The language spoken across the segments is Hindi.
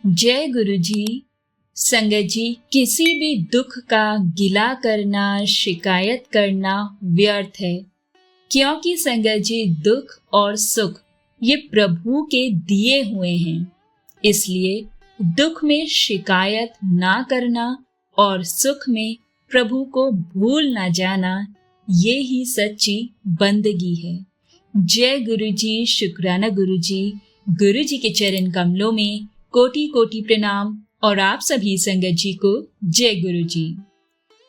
जय गुरु जी। संगत जी, किसी भी दुख का गिला करना, शिकायत करना व्यर्थ है, क्योंकि संगत जी दुख और सुख ये प्रभु के दिए हुए हैं। इसलिए दुख में शिकायत ना करना और सुख में प्रभु को भूल ना जाना, ये ही सच्ची बंदगी है। जय गुरु जी, शुक्राना गुरु जी। गुरु जी के चरण कमलों में कोटि कोटि प्रणाम और आप सभी संगत जी को जय गुरु जी।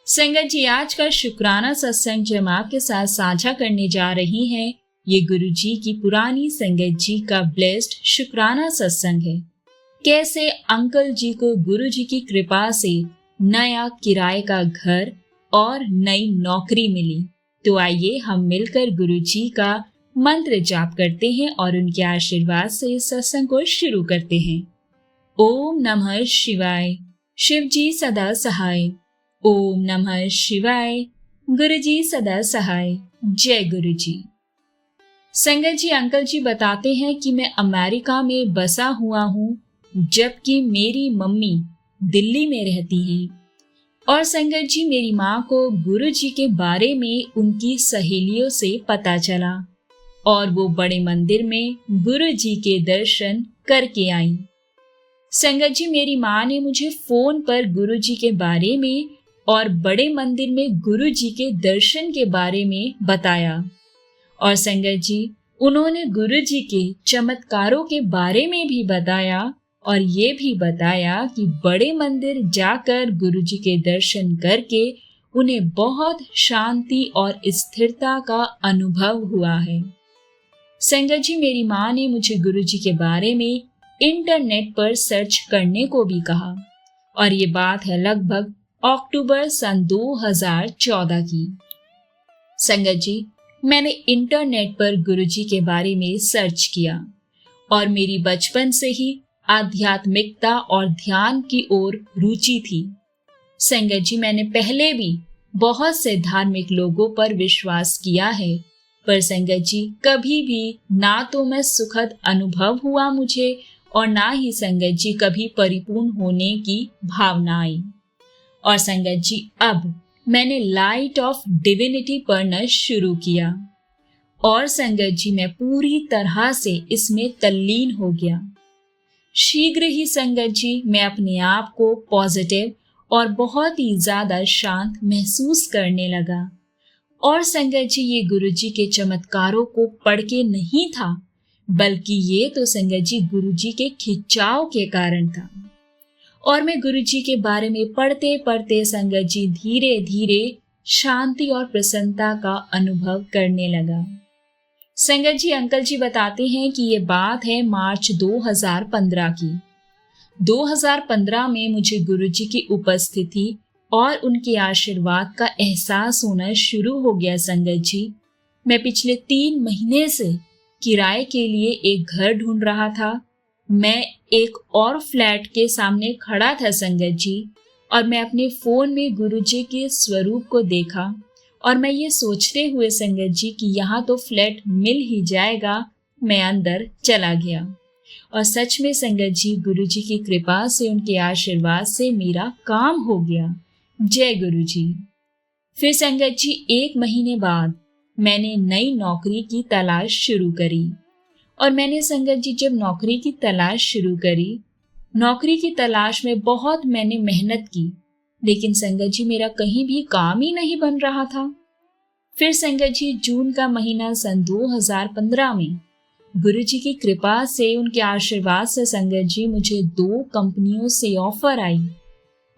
संगत जी, आज का शुक्राना सत्संग जो हम आपके साथ साझा करने जा रही हैं, ये गुरु जी की पुरानी संगत जी का ब्लेस्ड शुक्राना सत्संग है। कैसे अंकल जी को गुरु जी की कृपा से नया किराए का घर और नई नौकरी मिली। तो आइए हम मिलकर गुरु जी का मंत्र जाप करते हैं और उनके आशीर्वाद से इस सत्संग को शुरू करते हैं। ओम नमः शिवाय। शिव जी सदा सहाय। ओम नमः शिवाय। गुरु जी सदा सहाय। जय गुरु जी। संगत जी, अंकल जी बताते हैं कि मैं अमेरिका में बसा हुआ हूँ, जबकि मेरी मम्मी दिल्ली में रहती हैं। और संगत जी, मेरी माँ को गुरु जी के बारे में उनकी सहेलियों से पता चला और वो बड़े मंदिर में गुरु जी के दर्शन करके आई। संगत जी, मेरी माँ ने मुझे फोन पर गुरु जी के बारे में और बड़े मंदिर में गुरु जी के दर्शन के बारे में बताया। और संगत जी, उन्होंने गुरु जी के चमत्कारों के बारे में भी बताया और ये भी बताया कि बड़े मंदिर जाकर गुरु जी के दर्शन करके उन्हें बहुत शांति और स्थिरता का अनुभव हुआ है। संगत जी, मेरी माँ ने मुझे गुरु जी के बारे में इंटरनेट पर सर्च करने को भी कहा और ये बात है लगभग अक्टूबर सन 2014 की। संगत जी, मैंने इंटरनेट पर गुरु जी के बारे में सर्च किया और मेरी बचपन से ही आध्यात्मिकता और ध्यान की ओर रुचि थी। संगत जी, मैंने पहले भी बहुत से धार्मिक लोगों पर विश्वास किया है, पर संगत जी कभी भी ना तो मैं सुखद अनुभव हुआ मुझे और ना ही संगत जी कभी परिपूर्ण होने की भावना आई। और संगत जी, अब मैंने लाइट ऑफ डिविनिटी पढ़ना शुरू किया और संगत जी मैं पूरी तरह से इसमें तल्लीन हो गया। शीघ्र ही संगत जी मैं अपने आप को पॉजिटिव और बहुत ही ज्यादा शांत महसूस करने लगा। और संगत जी, ये गुरु जी के चमत्कारों को पढ़ के नहीं था, बल्कि ये तो संगत जी गुरु जी के खिंचाव के कारण था। और मैं गुरु जी के बारे में पढ़ते पढ़ते संगत जी धीरे धीरे शांति और प्रसन्नता का अनुभव करने लगा। संगत जी, अंकल जी बताते हैं कि ये बात है मार्च 2015 की। 2015 में मुझे गुरु जी की उपस्थिति और उनके आशीर्वाद का एहसास होना शुरू हो गया। संगत जी, मैं पिछले 3 महीने से किराए के लिए एक घर ढूंढ रहा था। मैं एक और फ्लैट के सामने खड़ा था संगत जी, और मैं अपने फोन में गुरु जी के स्वरूप को देखा और मैं ये सोचते हुए संगत जी कि यहाँ तो फ्लैट मिल ही जाएगा, मैं अंदर चला गया। और सच में संगत जी गुरु जी की कृपा से, उनके आशीर्वाद से मेरा काम हो गया। जय गुरु जी। फिर संगत जी 1 महीने बाद मैंने नई नौकरी की तलाश शुरू करी। और मैंने संगत जी जब नौकरी की तलाश शुरू करी, नौकरी की तलाश में बहुत मैंने मेहनत की, लेकिन संगत जी मेरा कहीं भी काम ही नहीं बन रहा था। फिर संगत जी जून का महीना सन 2015 में गुरु जी की कृपा से, उनके आशीर्वाद से संगत जी मुझे 2 कंपनियों से ऑफर आई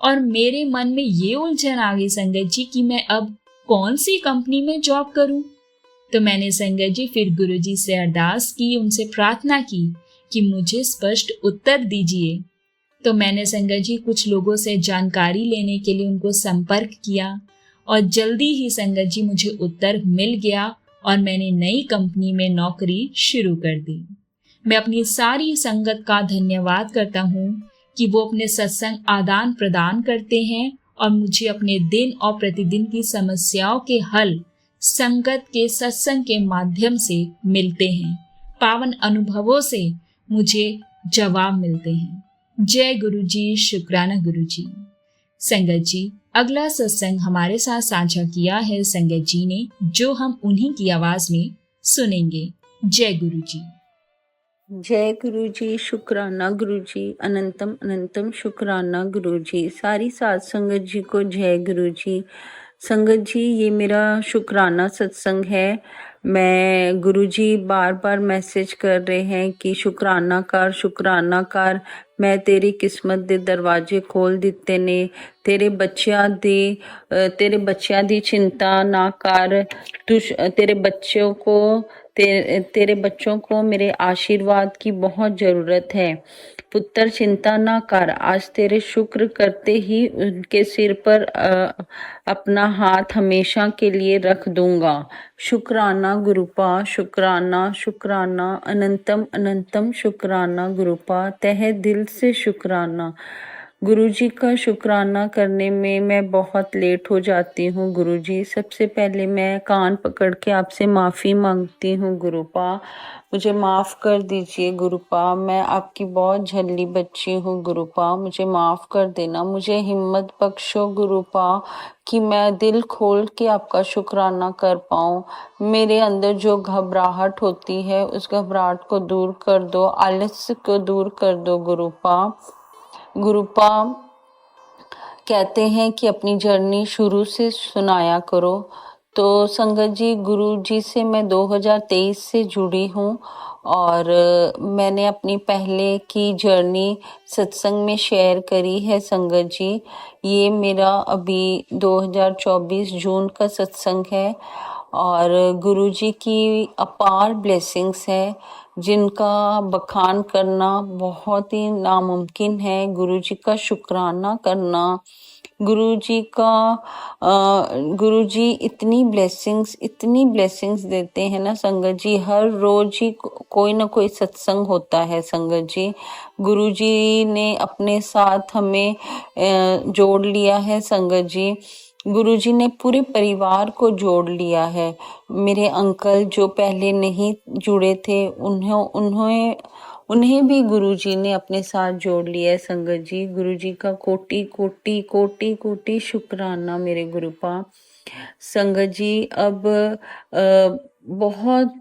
और मेरे मन में ये उलझन आ गई संगत जी कि मैं अब कौन सी कंपनी में जॉब करूं। तो मैंने संगत जी फिर गुरु जी से अरदास की, उनसे प्रार्थना की कि मुझे स्पष्ट उत्तर दीजिए। तो मैंने संगत जी कुछ लोगों से जानकारी लेने के लिए उनको संपर्क किया और जल्दी ही संगत जी मुझे उत्तर मिल गया और मैंने नई कंपनी में नौकरी शुरू कर दी। मैं अपनी सारी संगत का धन्यवाद करता हूँ कि वो अपने सत्संग आदान प्रदान करते हैं और मुझे अपने दिन और प्रतिदिन की समस्याओं के हल संगत के सत्संग के माध्यम से मिलते हैं। पावन अनुभवों से मुझे जवाब मिलते हैं। जय गुरु जी, शुक्राना गुरु जी। संगत जी, अगला सत्संग हमारे साथ साझा किया है संगत जी ने, जो हम उन्हीं की आवाज में सुनेंगे। जय गुरु जी। जय गुरु जी, शुक्राना गुरु जी, अनंतम अनंतम शुक्राना गुरु जी। सारी साध संगत जी को जय गुरु जी। संगत जी, ये मेरा शुक्राना सत्संग है। मैं गुरु जी बार बार मैसेज कर रहे हैं कि शुक्राना कर। मैं तेरी किस्मत दे दरवाजे खोल दिते ने। तेरे बच्चियां दी चिंता ना कर। तेरे बच्चों को तेरे बच्चों को मेरे आशीर्वाद की बहुत जरूरत है। पुत्र चिंता ना कर, आज तेरे शुक्र करते ही उनके सिर पर अपना हाथ हमेशा के लिए रख दूंगा। शुक्राना गुरुपा, शुक्राना शुक्राना, अनंतम अनंतम शुक्राना गुरुपा, तहे दिल से शुक्राना। गुरुजी का शुक्राना करने में मैं बहुत लेट हो जाती हूँ गुरुजी। सबसे पहले मैं कान पकड़ के आपसे माफ़ी मांगती हूँ गुरुपा। मुझे माफ़ कर दीजिए गुरुपा। मैं आपकी बहुत झल्ली बच्ची हूँ गुरुपा। मुझे माफ़ कर देना। मुझे हिम्मत बख्शो गुरुपा कि मैं दिल खोल के आपका शुक्राना कर पाऊँ। मेरे अंदर जो घबराहट होती है उस घबराहट को दूर कर दो, आलस्य को दूर कर दो गुरुपा। गुरुपा कहते हैं कि अपनी जर्नी शुरू से सुनाया करो। तो संगत जी, गुरु जी से मैं 2023 से जुड़ी हूँ और मैंने अपनी पहले की जर्नी सत्संग में शेयर करी है संगत जी। ये मेरा अभी 2024 जून का सत्संग है और गुरु जी की अपार ब्लेसिंग्स है जिनका बखान करना बहुत ही नामुमकिन है। गुरु जी का शुक्राना करना, गुरु जी इतनी ब्लेसिंग्स देते हैं ना संगत जी। हर रोज ही कोई ना कोई सत्संग होता है संगत जी। गुरु जी ने अपने साथ हमें जोड़ लिया है संगत जी। गुरुजी ने पूरे परिवार को जोड़ लिया है। मेरे अंकल जो पहले नहीं जुड़े थे उन्हें भी गुरुजी ने अपने साथ जोड़ लिया है संगत जी। गुरुजी का कोटि कोटि कोटि कोटि शुक्राना मेरे गुरुपा। संगत जी, अब बहुत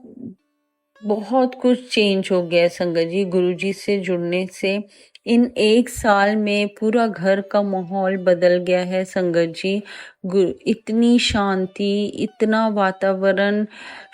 बहुत कुछ चेंज हो गया है संगत जी गुरुजी से जुड़ने से। इन 1 साल में पूरा घर का माहौल बदल गया है संगत जी। इतनी शांति, इतना वातावरण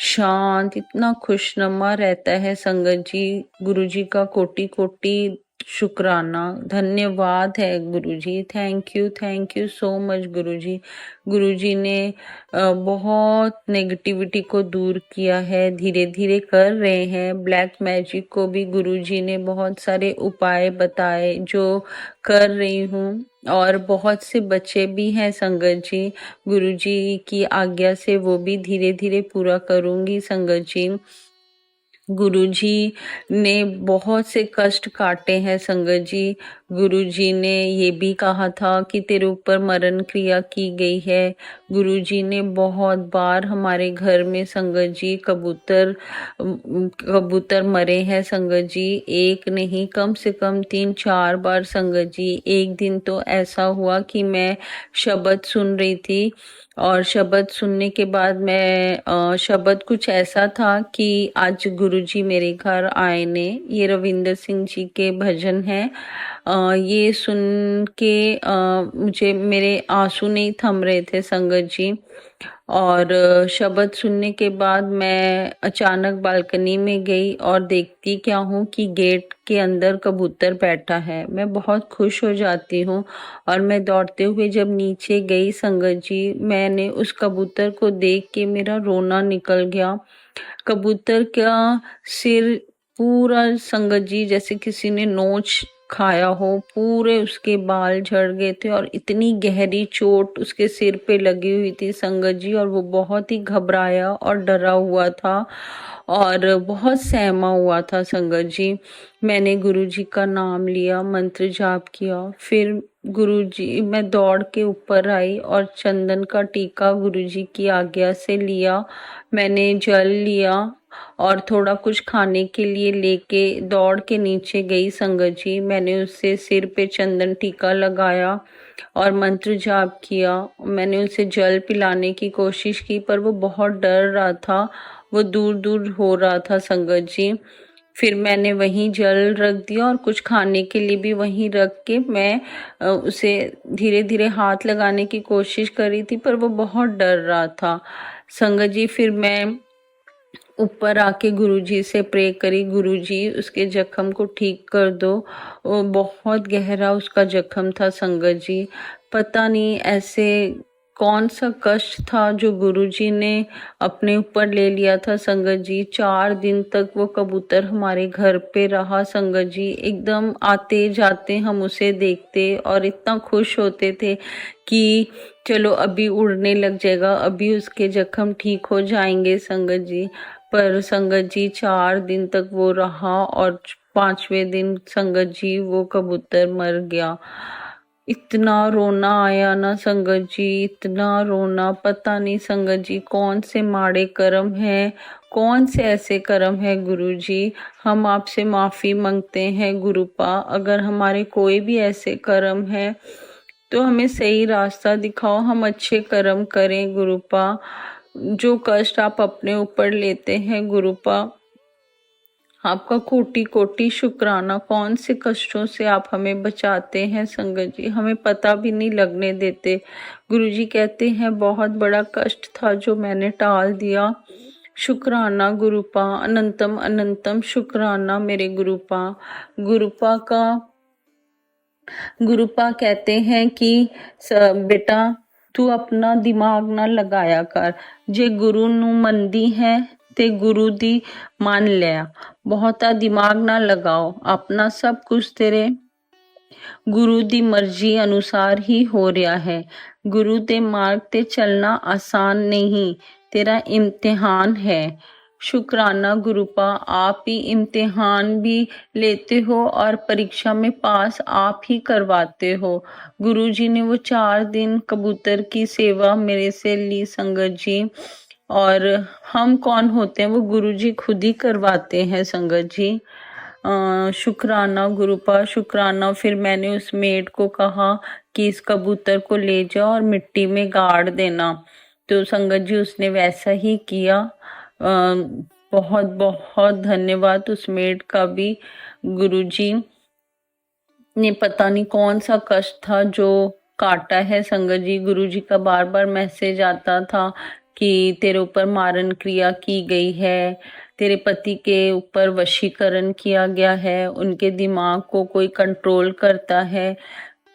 शांत, इतना खुशनुमा रहता है संगत जी। गुरुजी का कोटि कोटि शुक्राना, धन्यवाद है गुरुजी। थैंक यू सो मच गुरुजी। गुरुजी ने बहुत नेगेटिविटी को दूर किया है, धीरे धीरे कर रहे हैं। ब्लैक मैजिक को भी गुरुजी ने बहुत सारे उपाय बताए जो कर रही हूँ और बहुत से बच्चे भी हैं संगत जी। गुरुजी की आज्ञा से वो भी धीरे धीरे पूरा करूँगी संगत जी। गुरुजी ने बहुत से कष्ट काटे हैं संगत जी। गुरुजी ने ये भी कहा था कि तेरे ऊपर मरण क्रिया की गई है। गुरुजी ने बहुत बार हमारे घर में संगत जी कबूतर मरे हैं संगत जी। एक नहीं, कम से कम 3-4 बार संगत जी। एक दिन तो ऐसा हुआ कि मैं शब्द सुन रही थी और शब्द सुनने के बाद मैं शब्द कुछ ऐसा था कि आज गुरुजी मेरे घर आए ने। ये रविंदर सिंह जी के भजन हैं। ये सुन के मुझे मेरे आंसू नहीं थम रहे थे संगत जी। और शब्द सुनने के बाद मैं अचानक बालकनी में गई और देखती क्या हूँ कि गेट के अंदर कबूतर बैठा है। मैं बहुत खुश हो जाती हूँ और मैं दौड़ते हुए जब नीचे गई संगत जी, मैंने उस कबूतर को देख के मेरा रोना निकल गया। कबूतर का सिर पूरा संगत जी जैसे किसी ने नोच खाया हो, पूरे उसके बाल झड़ गए थे और इतनी गहरी चोट उसके सिर पे लगी हुई थी संगत जी। और वो बहुत ही घबराया और डरा हुआ था और बहुत सहमा हुआ था संगत जी। मैंने गुरुजी का नाम लिया, मंत्र जाप किया, फिर गुरुजी मैं दौड़ के ऊपर आई और चंदन का टीका गुरुजी की आज्ञा से लिया। मैंने जल लिया और थोड़ा कुछ खाने के लिए लेके दौड़ के नीचे गई संगत जी। मैंने उससे सिर पे चंदन टीका लगाया और मंत्र जाप किया। मैंने उसे जल पिलाने की कोशिश की पर वो बहुत डर रहा था, वो दूर दूर हो रहा था संगत जी। फिर मैंने वहीं जल रख दिया और कुछ खाने के लिए भी वहीं रख के मैं उसे धीरे धीरे हाथ लगाने की कोशिश करी थी, पर वो बहुत डर रहा था संगत जी। फिर मैं ऊपर आके गुरुजी से प्रे करी, गुरुजी उसके जख्म को ठीक कर दो। वो बहुत गहरा उसका जख्म था संगत जी। पता नहीं ऐसे कौन सा कष्ट था जो गुरुजी ने अपने ऊपर ले लिया था संगत जी। 4 दिन तक वो कबूतर हमारे घर पे रहा संगत जी। एकदम आते जाते हम उसे देखते और इतना खुश होते थे कि चलो अभी उड़ने लग जाएगा, अभी उसके जख्म ठीक हो जाएंगे संगत जी। पर संगत जी 4 दिन तक वो रहा और 5वें दिन संगत जी वो कबूतर मर गया। इतना रोना आया ना संगत जी, इतना रोना। पता नहीं संगत जी कौन से माड़े कर्म हैं, कौन से ऐसे कर्म है गुरुजी। हम आपसे माफी मांगते हैं गुरुपा, अगर हमारे कोई भी ऐसे कर्म है तो हमें सही रास्ता दिखाओ, हम अच्छे कर्म करें गुरुपा। जो कष्ट आप अपने ऊपर लेते हैं गुरुपा, आपका कोटि कोटि शुक्राना। कौन से कष्टों से आप हमें बचाते हैं संगत जी, हमें पता भी नहीं लगने देते। गुरुजी कहते हैं बहुत बड़ा कष्ट था जो मैंने टाल दिया। शुक्राना गुरुपा, अनंतम अनंतम शुक्राना मेरे गुरुपा। गुरुपा कहते हैं कि बेटा तू अपना दिमाग ना लगाया कर, जे गुरु ਨੂੰ ਮੰਨਦੀ है ते गुरु दी मान लिया। ਬਹੁਤਾ दिमाग ना लगाओ, अपना सब कुछ तेरे गुरु दी मर्जी अनुसार ही हो रहा है। गुरु दे मार्ग ते चलना आसान नहीं, तेरा इम्तिहान है। शुक्राना गुरुपा, आप ही इम्तिहान भी लेते हो और परीक्षा में पास आप ही करवाते हो। गुरुजी ने वो 4 दिन कबूतर की सेवा मेरे से ली संगत जी, और हम कौन होते हैं, वो गुरुजी खुद ही करवाते हैं संगत जी। शुक्राना गुरुपा, शुक्राना। फिर मैंने उस मेड को कहा कि इस कबूतर को ले जाओ और मिट्टी में गाड़ देना, तो संगत जी उसने वैसा ही किया। बहुत बहुत धन्यवाद उस मेड का भी। गुरुजी ने पता नहीं कौन सा कष्ट था जो काटा है संगत जी। गुरुजी का बार बार मैसेज आता था कि तेरे ऊपर मारण क्रिया की गई है, तेरे पति के ऊपर वशीकरण किया गया है, उनके दिमाग को कोई कंट्रोल करता है।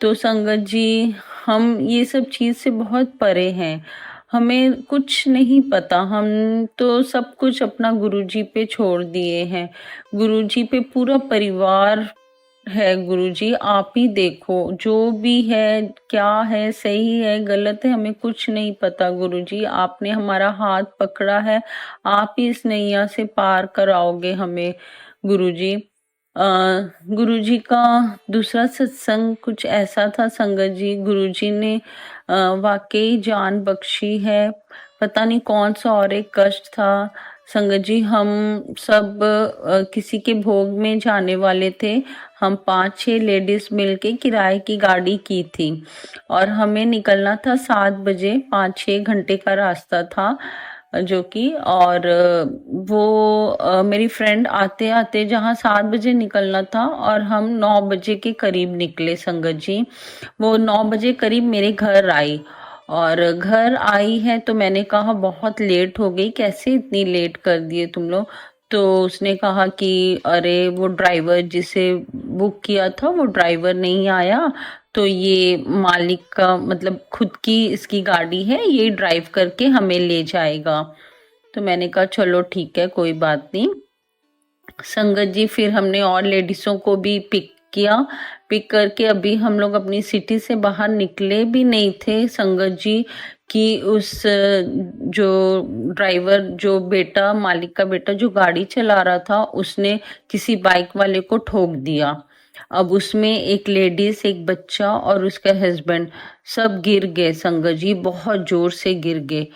तो संगत जी हम ये सब चीज से बहुत परे हैं, हमें कुछ नहीं पता, हम तो सब कुछ अपना गुरुजी पे छोड़ दिए हैं। गुरुजी पे पूरा परिवार है। गुरुजी आप ही देखो, जो भी है, क्या है, सही है, गलत है, हमें कुछ नहीं पता। गुरुजी आपने हमारा हाथ पकड़ा है, आप ही इस नैया से पार कराओगे हमें गुरुजी। गुरुजी का दूसरा सत्संग कुछ ऐसा था संगत जी, गुरुजी ने वाकई जान बख्शी है। पता नहीं कौन सा और एक कष्ट था संगत जी। हम सब किसी के भोग में जाने वाले थे। हम 5-6 लेडीज मिलके किराए की गाड़ी की थी और हमें निकलना था 7 बजे। 5-6 घंटे का रास्ता था जो कि, और वो मेरी फ्रेंड आते आते जहाँ 7 बजे निकलना था और हम 9 बजे के करीब निकले संगत जी। वो 9 बजे करीब मेरे घर आई, और घर आई है तो मैंने कहा बहुत लेट हो गई, कैसे इतनी लेट कर दिए तुम लोग। तो उसने कहा कि अरे वो ड्राइवर जिसे बुक किया था वो ड्राइवर नहीं आया, तो ये मालिक का मतलब खुद की इसकी गाड़ी है, ये ड्राइव करके हमें ले जाएगा। तो मैंने कहा चलो ठीक है कोई बात नहीं संगत जी। फिर हमने और लेडीजों को भी पिक किया, पिक करके अभी हम लोग अपनी सिटी से बाहर निकले भी नहीं थे संगत जी कि उस जो ड्राइवर, जो बेटा, मालिक का बेटा जो गाड़ी चला रहा था, उसने किसी बाइक वाले को ठोक दिया। अब उसमें एक लेडीज, एक बच्चा और उसका हस्बैंड सब गिर गए संगत जी, बहुत जोर से गिर गए।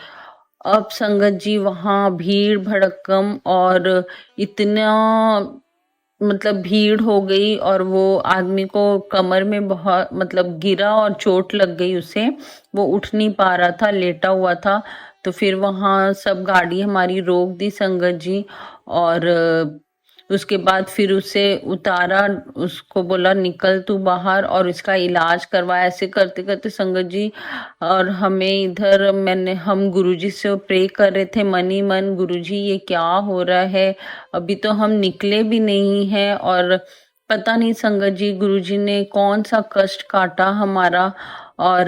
अब संगत जी वहाँ भीड़ भड़कम और इतना मतलब भीड़ हो गई, और वो आदमी को कमर में बहुत मतलब गिरा और चोट लग गई उसे, वो उठ नहीं पा रहा था, लेटा हुआ था। तो फिर वहाँ सब गाड़ी हमारी रोक दी संगत जी, और उसके बाद फिर उसे उतारा, उसको बोला निकल तू बाहर और इसका इलाज करवा। ऐसे करते करते संगत जी, और हमें इधर हम गुरुजी से प्रे कर रहे थे मन ही मन, गुरुजी ये क्या हो रहा है, अभी तो हम निकले भी नहीं हैं, और पता नहीं संगत जी गुरुजी ने कौन सा कष्ट काटा हमारा। और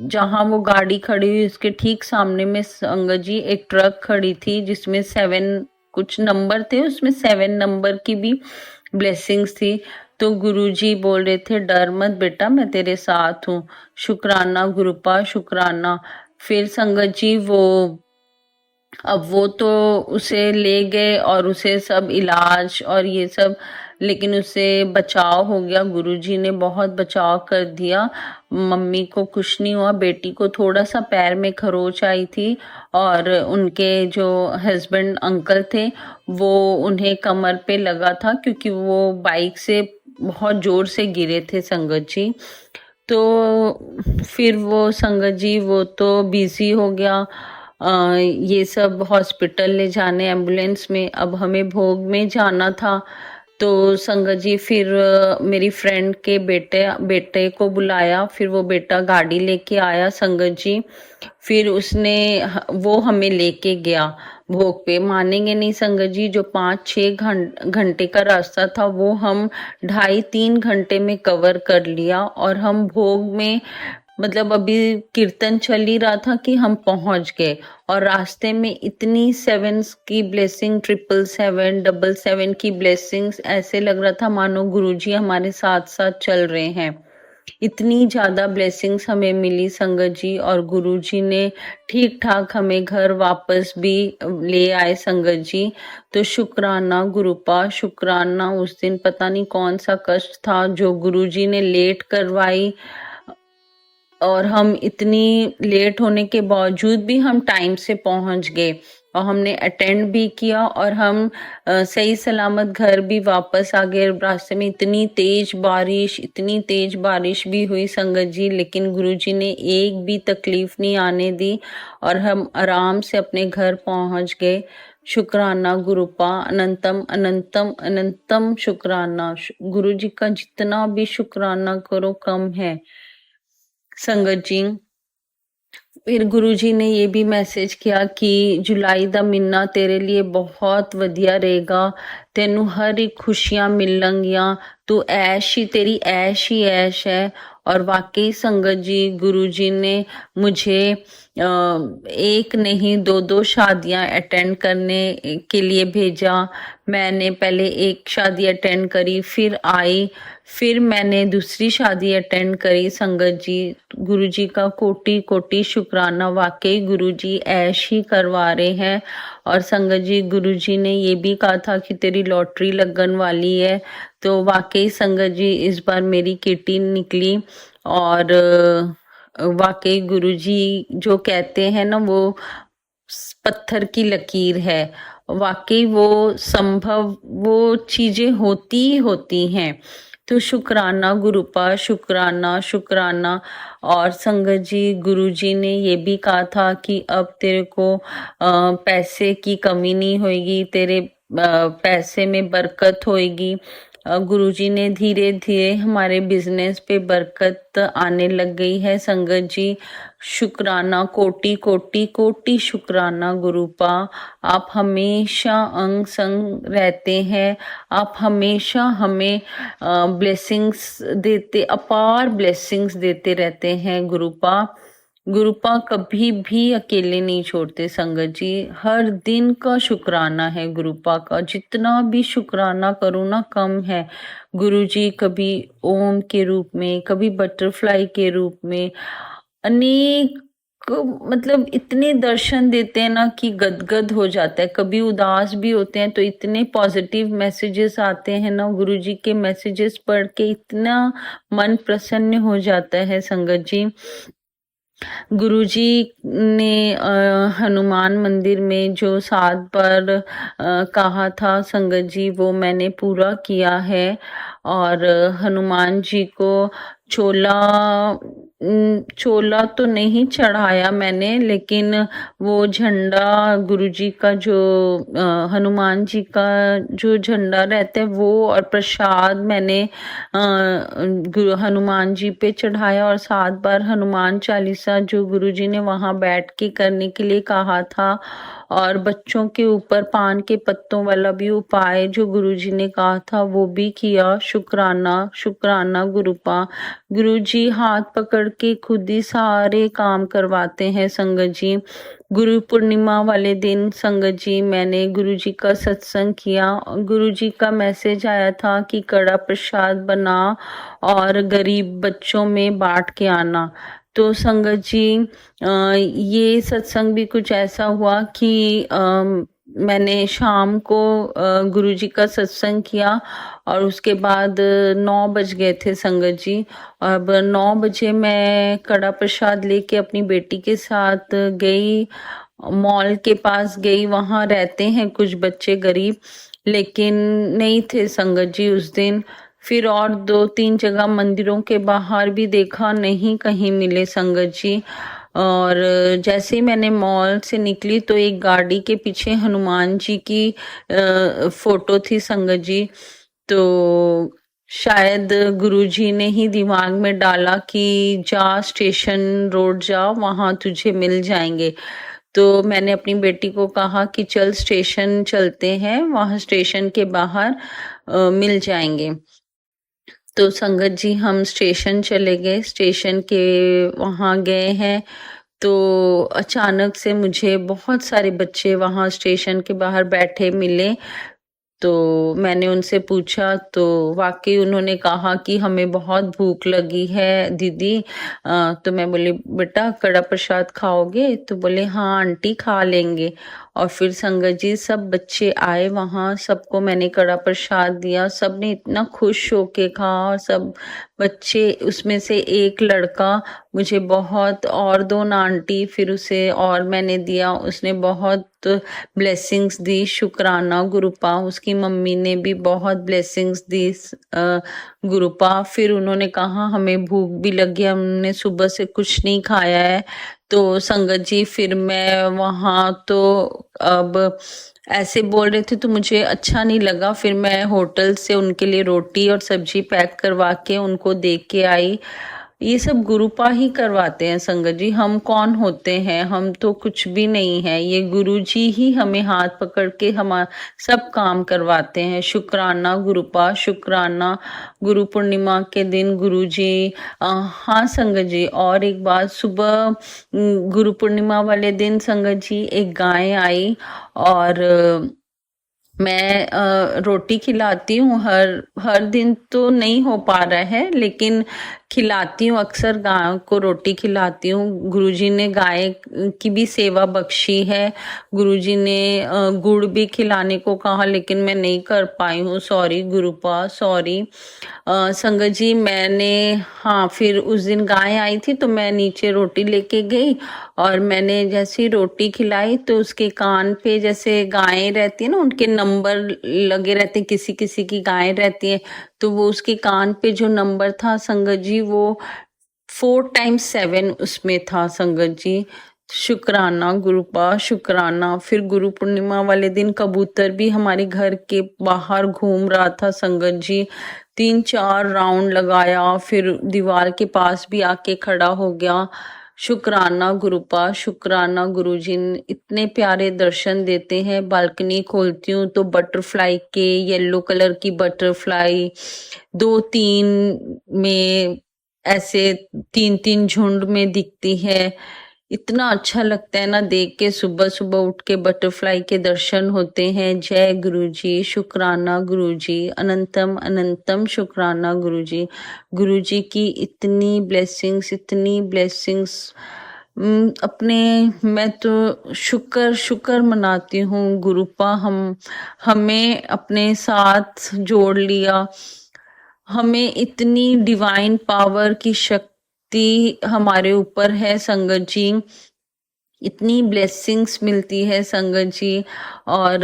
जहाँ वो गाड़ी खड़ी हुई उसके ठीक सामने में संगत जी एक ट्रक खड़ी थी जिसमें 7 कुछ नंबर थे, उसमें 7 नंबर की भी ब्लेसिंग्स थी। तो गुरुजी बोल रहे थे डर मत बेटा, मैं तेरे साथ हूँ, शुक्राना गुरुपा शुक्राना। फिर संगत जी अब वो तो उसे ले गए और उसे सब इलाज और ये सब, लेकिन उसे बचाव हो गया, गुरुजी ने बहुत बचाव कर दिया। मम्मी को कुछ नहीं हुआ, बेटी को थोड़ा सा पैर में खरोच आई थी, और उनके जो हस्बैंड अंकल थे वो उन्हें कमर पे लगा था क्योंकि वो बाइक से बहुत जोर से गिरे थे संगत जी। तो फिर वो संगत जी वो तो बिजी हो गया, ये सब हॉस्पिटल ले जाने एम्बुलेंस में। अब हमें भोग में जाना था, तो संगत जी फिर मेरी फ्रेंड के बेटे बेटे को बुलाया, फिर वो बेटा गाड़ी लेके आया संगत जी। फिर वो हमें लेके गया भोग पे। मानेंगे नहीं संगत जी, जो 5-6 घंटे का रास्ता था वो हम 2.5-3 घंटे में कवर कर लिया। और हम भोग में मतलब अभी कीर्तन चल ही रहा था कि हम पहुंच गए, और रास्ते में इतनी 7 की ब्लेसिंग, 777 777 की ब्लेसिंग्स, ऐसे लग रहा था मानो गुरुजी हमारे साथ साथ चल रहे हैं। इतनी ज्यादा ब्लेसिंग्स हमें मिली संगत जी, और गुरुजी ने ठीक ठाक हमें घर वापस भी ले आए संगत जी। तो शुक्राना गुरुपा शुक्राना। उस दिन पता नहीं कौन सा कष्ट था जो गुरुजी ने लेट करवाई, और हम इतनी लेट होने के बावजूद भी हम टाइम से पहुंच गए, और हमने अटेंड भी किया, और हम सही सलामत घर भी वापस आ गए। रास्ते में इतनी तेज बारिश भी हुई संगत जी, लेकिन गुरुजी ने एक भी तकलीफ नहीं आने दी, और हम आराम से अपने घर पहुंच गए। शुक्राना गुरुपा, अनंतम अनंतम अनंतम शुक्राना। गुरुजी का जितना भी शुक्राना करो कम है संगत जी। फिर गुरुजी ने ये भी मैसेज किया कि जुलाई दा महीना तेरे लिए बहुत वधिया रहेगा, तेनू हर एक खुशियां मिलणगियां, तू तेरी ऐश ही ऐश है। और वाकई संगत जी गुरुजी ने मुझे एक नहीं 2 शादियां अटेंड करने के लिए भेजा। मैंने पहले एक शादी अटेंड करी, फिर आई, फिर मैंने दूसरी शादी अटेंड करी संगत जी। गुरुजी का कोटि कोटि शुक्राना, वाकई गुरुजी ऐश ही करवा रहे हैं। और संगत जी गुरुजी ने ये भी कहा था कि तेरी लॉटरी लगन वाली है, तो वाकई संगत जी इस बार मेरी किटी निकली। और वाकई गुरुजी जो कहते हैं ना वो पत्थर की लकीर है, वाकई वो चीजें होती ही होती हैं। तो शुक्राना गुरुपा शुक्राना शुक्राना। और संगत जी गुरुजी ने ये भी कहा था कि अब तेरे को पैसे की कमी नहीं होगी, तेरे पैसे में बरकत होएगी। गुरुजी ने धीरे धीरे हमारे बिजनेस पे बरकत आने लग गई है संगत जी। शुक्राना, कोटि कोटि कोटि शुक्राना गुरुपा। आप हमेशा अंग संग रहते हैं, आप हमेशा हमें ब्लेसिंग्स देते, अपार ब्लेसिंग्स देते रहते हैं गुरुपा। गुरुपा कभी भी अकेले नहीं छोड़ते संगत जी, हर दिन का शुक्राना है गुरुपा का, जितना भी शुक्राना करो ना कम है। गुरुजी कभी ओम के रूप में, कभी बटरफ्लाई के रूप में, अनेक मतलब इतने दर्शन देते हैं ना कि गदगद हो जाता है। कभी उदास भी होते हैं तो इतने पॉजिटिव मैसेजेस आते हैं ना, गुरुजी के मैसेजेस पढ़ के इतना मन प्रसन्न हो जाता है संगत जी। गुरुजी ने हनुमान मंदिर में जो 7 बार कहा था संगत जी, वो मैंने पूरा किया है। और हनुमान जी को चोला चोला तो नहीं चढ़ाया मैंने, लेकिन वो झंडा गुरुजी का जो हनुमान जी का जो झंडा रहता है वो, और प्रसाद मैंने हनुमान जी पे चढ़ाया। और 7 बार हनुमान चालीसा जो गुरुजी ने वहां बैठ के करने के लिए कहा था, और बच्चों के ऊपर पान के पत्तों वाला भी उपाय जो गुरुजी ने कहा था वो भी किया। शुक्राना शुक्राना गुरुपा। गुरुजी हाथ पकड़ के खुद ही सारे काम करवाते हैं संगत जी। गुरु पूर्णिमा वाले दिन संगत जी मैंने गुरुजी का सत्संग किया। गुरुजी का मैसेज आया था कि कड़ा प्रसाद बना और गरीब बच्चों में बांट के आना। तो संगत जी ये सत्संग भी कुछ ऐसा हुआ कि मैंने शाम को गुरुजी का सत्संग किया, और उसके बाद 9 बज गए थे संगत जी। अब 9 बजे मैं कड़ा प्रसाद लेके अपनी बेटी के साथ गई, मॉल के पास गई। वहां रहते हैं कुछ बच्चे गरीब, लेकिन नहीं थे संगत जी उस दिन। फिर और 2-3 जगह मंदिरों के बाहर भी देखा, नहीं कहीं मिले संगत जी। और जैसे ही मैंने मॉल से निकली तो एक गाड़ी के पीछे हनुमान जी की फोटो थी संगत जी। तो शायद गुरुजी ने ही दिमाग में डाला कि जा स्टेशन रोड जा, वहां तुझे मिल जाएंगे। तो मैंने अपनी बेटी को कहा कि चल स्टेशन चलते हैं, वहां स्टेशन के बाहर मिल जाएंगे। तो संगत जी हम स्टेशन चले गए, स्टेशन के वहां गए हैं। तो अचानक से मुझे बहुत सारे बच्चे वहां स्टेशन के बाहर बैठे मिले। तो मैंने उनसे पूछा, तो वाकई उन्होंने कहा कि हमें बहुत भूख लगी है दीदी। तो मैं बोली बेटा कड़ा प्रसाद खाओगे? तो बोले हाँ आंटी खा लेंगे। और फिर संगत जी सब बच्चे आए वहां, सबको मैंने कड़ा प्रसाद दिया। सबने इतना खुश होके खाया। और सब बच्चे, उसमें से एक लड़का मुझे बहुत, और 2 आंटी, फिर उसे और मैंने दिया, उसने बहुत ब्लेसिंग्स दी। शुक्राना गुरुपा। उसकी मम्मी ने भी बहुत ब्लेसिंग्स दी गुरुपा। फिर उन्होंने कहा हमें भूख भी लगी, हमने सुबह से कुछ नहीं खाया है। तो संगत जी फिर मैं वहां, तो अब ऐसे बोल रहे थे तो मुझे अच्छा नहीं लगा। फिर मैं होटल से उनके लिए रोटी और सब्जी पैक करवा के उनको दे के आई। ये सब गुरुपा ही करवाते हैं संगत जी। हम कौन होते हैं? हम तो कुछ भी नहीं है। ये गुरुजी ही हमें हाथ पकड़ के हमारा सब काम करवाते हैं। शुक्राना गुरुपा शुक्राना। गुरु पूर्णिमा के दिन गुरुजी हाँ संगत जी, और एक बात, सुबह गुरु पूर्णिमा वाले दिन संगत जी एक गाय आई, और मैं रोटी खिलाती हूँ। हर दिन तो नहीं हो पा रहा है, लेकिन खिलाती हूँ, अक्सर गायों को रोटी खिलाती हूँ। गुरुजी ने गाय की भी सेवा बख्शी है। गुरुजी ने गुड़ भी खिलाने को कहा, लेकिन मैं नहीं कर पाई हूँ। Sorry गुरुपा, sorry. संगत जी मैंने, हाँ, फिर उस दिन गाय आई थी तो मैं नीचे रोटी लेके गई, और मैंने जैसे ही रोटी खिलाई तो उसके कान पे, जैसे गायें रहती है ना उनके नंबर लगे रहते हैं, किसी किसी की गायें रहती है, तो वो उसके कान पे जो नंबर था संगत जी, वो 4x7 उसमें था संगत जी। शुक्राना गुरुपा शुक्राना। फिर गुरु पूर्णिमा वाले दिन कबूतर भी हमारे घर के बाहर घूम रहा था संगत जी। 3-4 राउंड लगाया, फिर दीवार के पास भी आके खड़ा हो गया। शुक्राना गुरुपा शुक्राना। गुरुजी इतने प्यारे दर्शन देते हैं। बालकनी खोलती हूँ तो बटरफ्लाई के, येलो कलर की बटरफ्लाई 2-3 में, ऐसे 3-3 झुंड में दिखती है। इतना अच्छा लगता है ना देख के। सुबह सुबह उठ के बटरफ्लाई के दर्शन होते हैं। जय गुरुजी शुक्राना गुरुजी। अनंतम अनंतम शुक्राना गुरुजी। गुरुजी की इतनी ब्लेसिंग्स, इतनी ब्लेसिंग्स। अपने, मैं तो शुक्र शुक्र मनाती हूँ गुरुपा, हमें अपने साथ जोड़ लिया। हमें इतनी डिवाइन पावर की शक्ति शक्ति हमारे ऊपर है संगत जी, इतनी ब्लेसिंग्स मिलती है संगत जी। और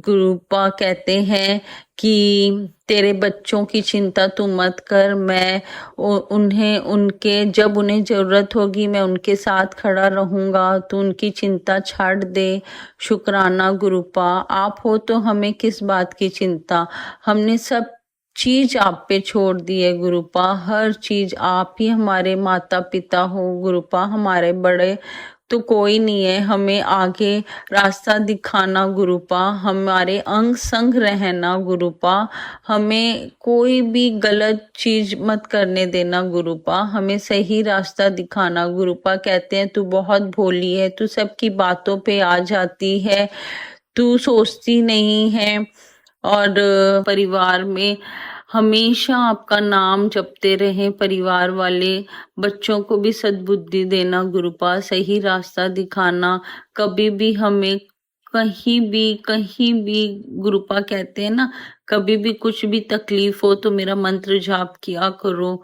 गुरुपा कहते हैं कि तेरे बच्चों की चिंता तू मत कर, मैं उन्हें जब उन्हें ज़रूरत होगी मैं उनके साथ खड़ा रहूँगा, तू उनकी चिंता छाड़ दे। शुक्राना गुरुपा, आप हो तो हमें किस बात की चिंता, हमने सब चीज आप पे छोड़ दी है गुरुपा, हर चीज आप ही हमारे माता पिता हो गुरुपा, हमारे बड़े तो कोई नहीं है, हमें आगे रास्ता दिखाना गुरुपा, हमारे अंग संग रहना गुरुपा, हमें कोई भी गलत चीज मत करने देना गुरुपा, हमें सही रास्ता दिखाना गुरुपा। कहते हैं तू बहुत भोली है, तू सबकी बातों पे आ जाती है, तू सोचती नहीं है। और परिवार में हमेशा आपका नाम जपते रहें, परिवार वाले बच्चों को भी सद्बुद्धि देना गुरुपा, सही रास्ता दिखाना, कभी भी हमें कहीं भी गुरुपा कहते हैं ना, कभी भी कुछ भी तकलीफ हो तो मेरा मंत्र जाप किया करो।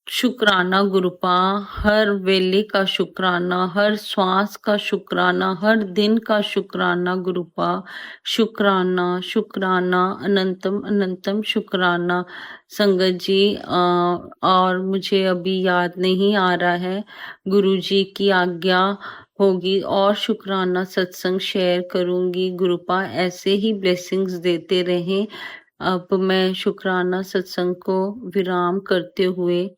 शुक्राना गुरुपा, हर वेले का शुक्राना, हर श्वास का शुक्राना, हर दिन का शुक्राना गुरुपा, शुक्राना शुक्राना, अनंतम अनंतम शुक्राना। संगत जी और मुझे अभी याद नहीं आ रहा है, गुरुजी की आज्ञा होगी और शुक्राना सत्संग शेयर करूंगी गुरुपा, ऐसे ही ब्लेसिंग्स देते रहें। अब मैं शुक्राना सत्संग को विराम करते हुए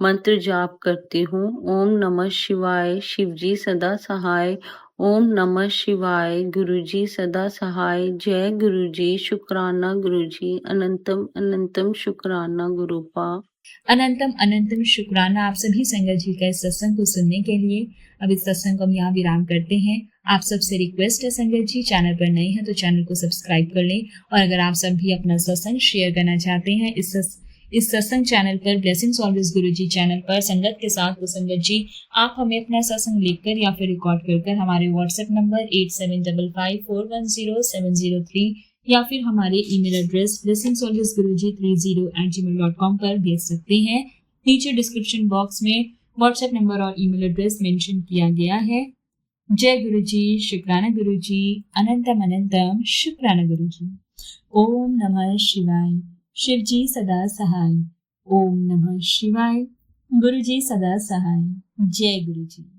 मंत्र जाप करती हूँ। ओम नमः शिवाय, शिवजी सदा सहाय। ओम नमः शिवाय, गुरुजी सदा सहाय। जय गुरुजी, शुक्राना गुरुजी, अनंतम अनंतम शुक्राना गुरुपा। अनंतम अनंतम शुक्राना आप सभी संगत जी का इस सत्संग को सुनने के लिए। अब इस सत्संग को हम यहाँ विराम करते हैं। आप सबसे रिक्वेस्ट है संगत जी, चैनल पर नए हैं तो चैनल को सब्सक्राइब कर लें, और अगर आप सब भी अपना सत्संग शेयर करना चाहते हैं इस सत्संग चैनल पर, ब्लेसिंग्स ऑलवेज गुरुजी चैनल पर संगत के साथ, तो संगत जी आप हमें अपना सत्संग लिखकर या फिर रिकॉर्ड कर हमारे व्हाट्सएप नंबर 8755410703 या फिर हमारे ईमेल एड्रेस blessingsolvedsguruji30@gmail.com पर भेज सकते हैं। नीचे डिस्क्रिप्शन बॉक्स में व्हाट्सएप नंबर और ईमेल एड्रेस मेंशन किया गया है। जय गुरुजी, शुक्राना गुरुजी, अनंतम अनंतम शुक्राना गुरुजी। ओम नमः शिवाय, शिवजी सदा सहाय। ओम नमः शिवाय, गुरुजी सदा सहाय। जय गुरुजी।